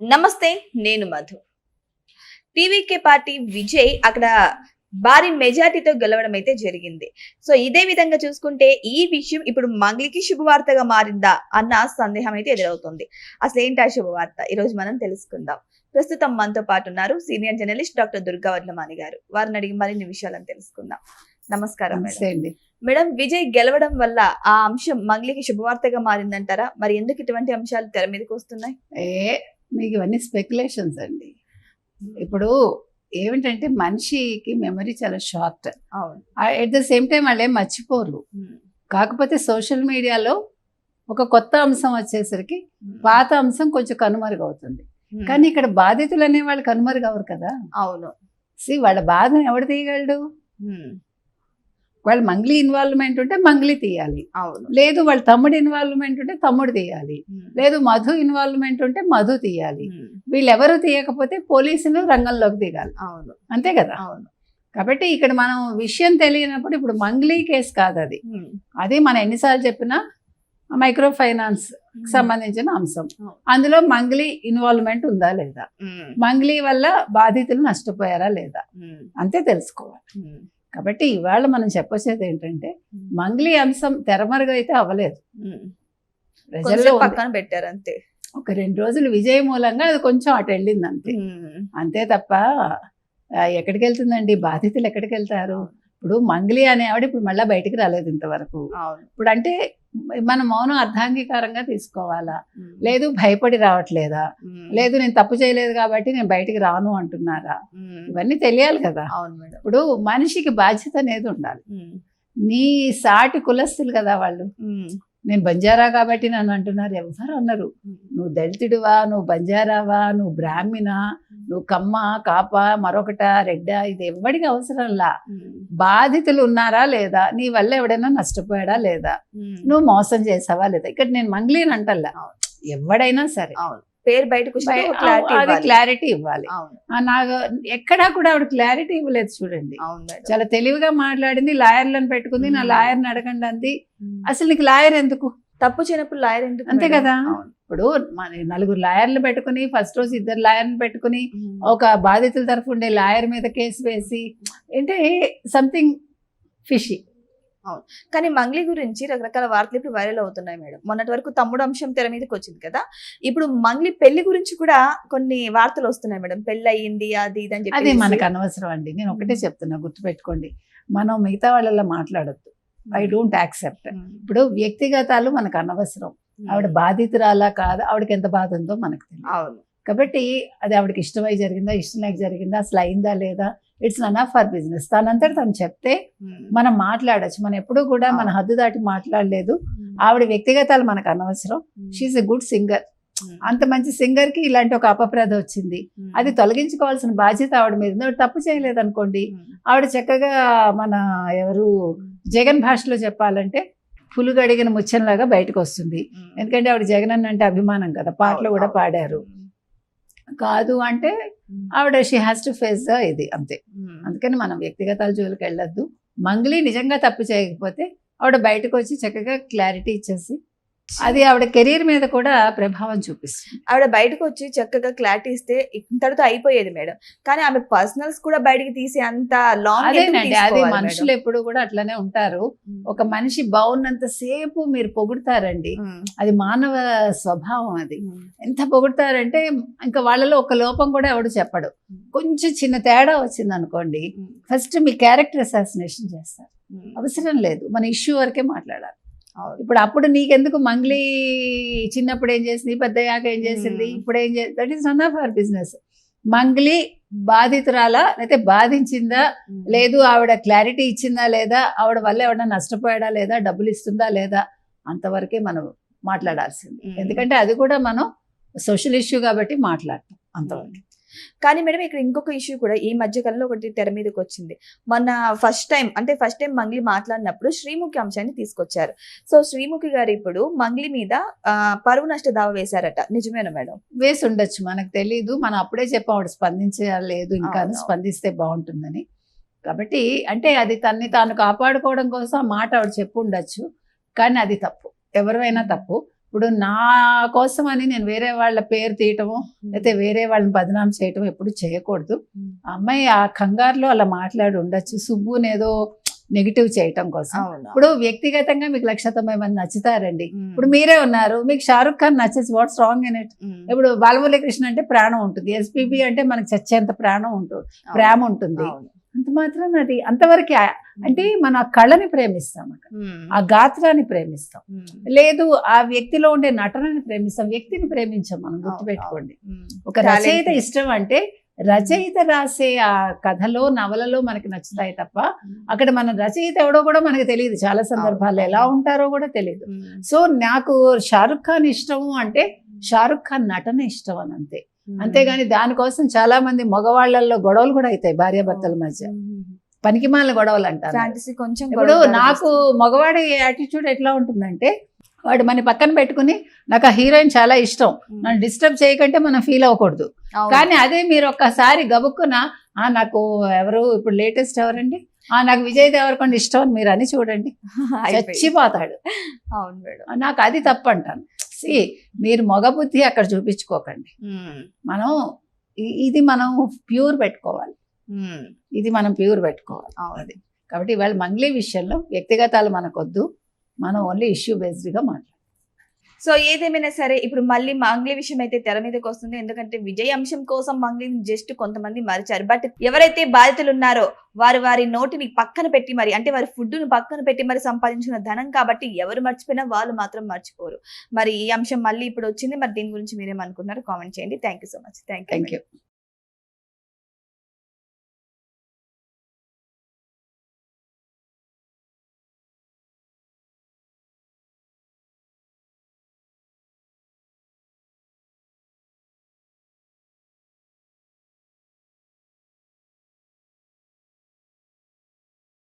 నమస్తే, నేను Madhu. TVK party Vijay అక్కడ భారీ మెజార్టీతో గెలవడం అయితే జరిగింది. సో ఇదే విధంగా చూసుకుంటే ఈ విషయం ఇప్పుడు మంగ్లీకి శుభవార్తగా మారిందా అన్న సందేహం అయితే ఎదురవుతుంది. అసలు ఏంటి ఆ శుభవార్త? ఈ రోజు మనం తెలుసుకుందాం. ప్రస్తుతం మనతో పాటు ఉన్నారు senior journalist doctor Durga Vadlamani గారు. వారిని అడిగి మరిన్ని విషయాలను తెలుసుకుందాం. నమస్కారం మేడం. మేడం, విజయ్ గెలవడం వల్ల ఆ అంశం మంగ్లీకి శుభవార్తగా మారిందంటారా? మరి ఎందుకు ఇటువంటి అంశాలు తెర మీదకి వస్తున్నాయి? మీకు ఇవన్నీ స్పెక్యులేషన్స్ అండి. ఇప్పుడు ఏమిటంటే మనిషికి మెమరీ చాలా short. At the same time వాళ్ళేం మర్చిపోరు. కాకపోతే సోషల్ మీడియాలో ఒక కొత్త అంశం వచ్చేసరికి పాత అంశం కొంచెం కనుమరుగవుతుంది. కానీ ఇక్కడ బాధితులు అనే వాళ్ళు కనుమరుగవరు కదా. అవును. వాళ్ళ బాధను ఎవడు తీయగలడు? వాళ్ళు మంగ్లీ ఇన్వాల్వ్మెంట్ ఉంటే మంగ్లీ తీయాలి. లేదు వాళ్ళ తమ్ముడు ఇన్వాల్వ్మెంట్ ఉంటే తమ్ముడు తీయాలి. లేదు మధు ఇన్వాల్వ్మెంట్ ఉంటే మధు తీయాలి. వీళ్ళెవరు తీయకపోతే పోలీసులు రంగంలోకి దిగాలి. అంతే కదా. కాబట్టి ఇక్కడ మనం విషయం తెలియనప్పుడు ఇప్పుడు మంగ్లీ కేసు కాదు అది. అది మనం ఎన్నిసార్లు చెప్పినా మైక్రో ఫైనాన్స్ సంబంధించిన అంశం. అందులో మంగ్లీ ఇన్వాల్వ్మెంట్ ఉందా లేదా, మంగ్లీ వల్ల బాధితులు నష్టపోయారా లేదా అంతే తెలుసుకోవాలి. కాబట్టి ఇవాళ మనం చెప్పొచ్చేది ఏంటంటే మంగ్లీ అంశం తెరమరుగు అయితే అవ్వలేదు, ప్రజల్లో పక్కన పెట్టారు అంతే. ఒక 2 రోజులు విజయ మూలంగా అది కొంచెం అటు వెళ్ళింది అంతే. అంతే తప్ప ఎక్కడికి వెళ్తుందండి? బాధితులు ఎక్కడికి వెళ్తారు? ఇప్పుడు మంగ్లీ అనే ఆవిడ ఇప్పుడు మళ్ళీ బయటికి రాలేదు ఇంతవరకు. ఇప్పుడు అంటే మన మౌనం అర్ధాంగీకారంగా తీసుకోవాలా, లేదు భయపడి రావట్లేదా, లేదు నేను తప్పు చేయలేదు కాబట్టి నేను బయటికి రాను అంటున్నారా? ఇవన్నీ తెలియాలి కదా. ఇప్పుడు మనిషికి బాధ్యత అనేది ఉండాలి. నీ సాటి కులస్తులు కదా వాళ్ళు. నేను బంజారా కాబట్టి నన్ను అంటున్నారు, ఎవరు అన్నారు? నువ్వు దళితుడివా, నువ్వు బంజారావా, నువ్వు బ్రాహ్మణ, నువ్వు కమ్మ, కాప, మరొకట, రెడ్డ, ఇది ఎవరికి అవసరంలా. బాధితులు ఉన్నారా లేదా, నీ వల్ల ఎవడైనా నష్టపోయాడా లేదా, నువ్వు మోసం చేసావా లేదా. ఇక్కడ నేను మంగ్లీని అంటల్లా, ఎవడైనా సరే పేరు బయటకు అది క్లారిటీ ఇవ్వాలి. నాకు ఎక్కడా కూడా ఆవిడ క్లారిటీ ఇవ్వలేదు. చూడండి, చాలా తెలివిగా మాట్లాడింది, లాయర్లను పెట్టుకుంది, నా లాయర్ని అడగండి అంది. అసలు నీకు లాయర్ ఎందుకు? తప్పు చేయనప్పుడు లాయర్ ఎందుకు? అంతే కదా. ఇప్పుడు మన 4 లాయర్లు పెట్టుకుని ఫస్ట్ రోజు 2 లాయర్ని పెట్టుకుని ఒక బాధితుల తరఫు ఉండే లాయర్ మీద కేసు వేసి అంటే సంథింగ్ ఫిషీ. అవును. కానీ మంగ్లీ గురించి రకరకాల వార్తలు ఇప్పుడు వైరల్ అవుతున్నాయి మేడం. మొన్నటి వరకు తమ్ముడు అంశం తెర మీదకి వచ్చింది కదా. ఇప్పుడు మంగ్లీ పెళ్లి గురించి కూడా కొన్ని వార్తలు వస్తున్నాయి మేడం. పెళ్లి అయ్యింది అది ఇది అని చెప్పి. అది మనకు అనవసరం అండి. నేను ఒకటే చెప్తున్నా, గుర్తుపెట్టుకోండి, మనం మిగతా వాళ్ళలో మాట్లాడొద్దు. I don't accept. ఇప్పుడు వ్యక్తిగతాలు మనకు అనవసరం. ఆవిడ బాధితురాలా కాదా, ఆవిడకి ఎంత బాధ ఉందో మనకు తెలియదు. కాబట్టి అది ఆవిడకి ఇష్టమై జరిగిందా, ఇష్టం లేక జరిగిందా, అసలు అయిందా లేదా, it's none of our business. తనంతటి తను చెప్తే మనం మాట్లాడచ్చు. మనం ఎప్పుడూ కూడా మన హద్దు దాటి మాట్లాడలేదు. ఆవిడ వ్యక్తిగతాలు మనకు అనవసరం. She's a good singer. అంత మంచి సింగర్ కి ఇలాంటి ఒక అపప్రద వచ్చింది. అది తొలగించుకోవాల్సిన బాధ్యత ఆవిడ మీద ఉంది. ఆవిడ తప్పు చేయలేదు అనుకోండి, ఆవిడ చక్కగా మన ఎవరు జగన్ భాషలో చెప్పాలంటే పులుగడిగిన ముచ్చంలాగా బయటకు వస్తుంది. ఎందుకంటే ఆవిడ జగన్ అన్న అంటే అభిమానం కదా, పాటలు కూడా పాడారు. కాదు అంటే ఆవిడ she has to face the ఇది అంతే. అందుకని మనం వ్యక్తిగతాల జోలికి వెళ్ళొద్దు. మంగ్లీ నిజంగా తప్పు చేయకపోతే ఆవిడ బయటకు వచ్చి చక్కగా క్లారిటీ ఇచ్చేసి అది ఆవిడ కెరీర్ మీద కూడా ప్రభావం చూపిస్తుంది. ఆవిడ బయటకు వచ్చి చక్కగా క్లారిటీ ఇస్తే ఇంతటితో అయిపోయేది మేడం. కానీ ఆమె పర్సనల్స్ కూడా బయటికి తీసే అంత లాంగ్. అదేనండి, అది మనుషులు ఎప్పుడు కూడా అట్లనే ఉంటారు. ఒక మనిషి బాగున్నంత సేపు మీరు పొగుడతారండి, అది మానవ స్వభావం. అది ఎంత పొగుడతారంటే ఇంకా వాళ్ళలో ఒక లోపం కూడా ఎవడు చెప్పడు. కొంచెం చిన్న తేడా వచ్చింది అనుకోండి, ఫస్ట్ మీ క్యారెక్టర్ అసాసినేషన్ చేస్తారు. అవసరం లేదు, మన ఇష్యూ వరకే మాట్లాడాలి. ఇప్పుడు అప్పుడు నీకెందుకు మంగ్లీ చిన్నప్పుడు ఏం చేసింది, పెద్దయ్యాక ఏం చేసింది, ఇప్పుడు ఏం చేసింది, that is none of our business. Mangli బాధితురాలా లేకపోతే బాధించిందా, లేదు ఆవిడ క్లారిటీ ఇచ్చిందా లేదా, ఆవిడ వల్ల ఎవడన్నా నష్టపోయాడా లేదా, డబ్బులు ఇస్తుందా లేదా, అంతవరకే మనం మాట్లాడాల్సింది. ఎందుకంటే అది కూడా మనం సోషల్ ఇష్యూ కాబట్టి మాట్లాడతాం అంతవరకు. కానీ మేడం ఇక్కడ ఇంకొక ఇష్యూ కూడా ఈ మధ్య కాలంలో ఒకటి తెర మీదకి వచ్చింది. మన ఫస్ట్ టైం మంగ్లీ మాట్లాడినప్పుడు శ్రీముఖి అంశాన్ని తీసుకొచ్చారు. సో శ్రీముఖి గారు ఇప్పుడు మంగ్లీ మీద పరువు నష్ట దావా వేశారట, నిజమేనా మేడం? వేసి ఉండొచ్చు, మనకు తెలీదు. మనం అప్పుడే చెప్పాం ఆవిడ స్పందించలేదు, ఇంకా స్పందిస్తే బాగుంటుందని. కాబట్టి అంటే అది తన్ని తాను కాపాడుకోవడం కోసం ఆ మాట ఆవిడ చెప్పు ఉండొచ్చు. కానీ అది తప్పు, ఎవరైనా తప్పు. ఇప్పుడు నా కోసం అని నేను వేరే వాళ్ళ పేరు తీయటము లేకపోతే వేరే వాళ్ళని బదనాం చేయటం ఎప్పుడు చేయకూడదు. ఆ అమ్మాయి ఆ కంగారులో అలా మాట్లాడి ఉండొచ్చు, సుబ్బునేదో నెగిటివ్ చేయటం కోసం. అవును. ఇప్పుడు వ్యక్తిగతంగా మీకు 190 మంది నచ్చుతారండి. ఇప్పుడు మీరే ఉన్నారు, మీకు షారుఖ్ ఖాన్ నచ్చేసి వాట్స్ రాంగ్ ఇన్ ఇట్? ఇప్పుడు బాలమురళీ కృష్ణ అంటే ప్రాణం ఉంటుంది, ఎస్పీబీ అంటే మనకి చచ్చేంత ప్రాణం ఉంటుంది, ప్రేమ ఉంటుంది. అంత మాత్రం అది అంతవరకు అంటే మనం ఆ కళని ప్రేమిస్తాం, అక్కడ ఆ గాత్రాన్ని ప్రేమిస్తాం, లేదు ఆ వ్యక్తిలో ఉండే నటనని ప్రేమిస్తాం, వ్యక్తిని ప్రేమించాం మనం. గుర్తుపెట్టుకోండి, ఒక రచయిత ఇష్టం అంటే రచయిత రాసే ఆ కథలో నవలలో మనకి నచ్చుతాయి తప్ప అక్కడ మన రచయిత ఎవడో కూడా మనకి తెలియదు, చాలా సందర్భాల్లో ఎలా ఉంటారో కూడా తెలియదు. సో నాకు షారుఖ్ ఖాన్ ఇష్టము అంటే షారుఖ్ ఖాన్ నటన ఇష్టం అని అంతే. అంతేగాని దానికోసం చాలా మంది మగవాళ్లలో గొడవలు కూడా అవుతాయి భార్యాభర్తల మధ్య, పనికిమాలిన గొడవలు అంటారు. ఇప్పుడు నాకు మగవాడి యాటిట్యూడ్ ఎట్లా ఉంటుందంటే, వాడు మన పక్కన పెట్టుకుని నాకు ఆ హీరోయిన్ చాలా ఇష్టం, నన్ను డిస్టర్బ్ చేయకంటే మనం ఫీల్ అవ్వకూడదు. కానీ అదే మీరు ఒక్కసారి గబుక్కున నాకు ఎవరు ఇప్పుడు లేటెస్ట్ ఎవరండి, నాకు విజయ్ దేవరకొండ ఇష్టం అని మీరు అని చూడండి, చచ్చిపోతాడు. నాకు అది తప్పు అంటాను. మీరు మగ బుద్ధి అక్కడ చూపించుకోకండి. మనం ఇది మనం ప్యూర్ పెట్టుకోవాలి, ఇది మనం ప్యూర్ పెట్టుకోవాలి. అది కాబట్టి ఇవాళ మంగ్లీ విషయంలో వ్యక్తిగతాలు మనకొద్దు, మనం ఓన్లీ ఇష్యూ బేస్డ్గా మాట్లాడాలి. సో ఏదేమైనా సరే ఇప్పుడు మళ్ళీ మంగ్లీ విషయం అయితే తెర మీదకి వస్తుంది. ఎందుకంటే విజయ్ అంశం కోసం మంగ్లీని జస్ట్ కొంతమంది మరిచారు. బట్ ఎవరైతే బాధితులు ఉన్నారో వారి నోటిని పక్కన పెట్టి మరి, అంటే వారి ఫుడ్ను పక్కన పెట్టి మరి సంపాదించుకున్న ధనం కాబట్టి ఎవరు మర్చిపోయినా వాళ్ళు మాత్రం మర్చిపోరు. మరి ఈ అంశం మళ్ళీ ఇప్పుడు వచ్చింది, మరి దీని గురించి మీరేమనుకున్నారు కామెంట్ చేయండి. Thank you so much. Thank you.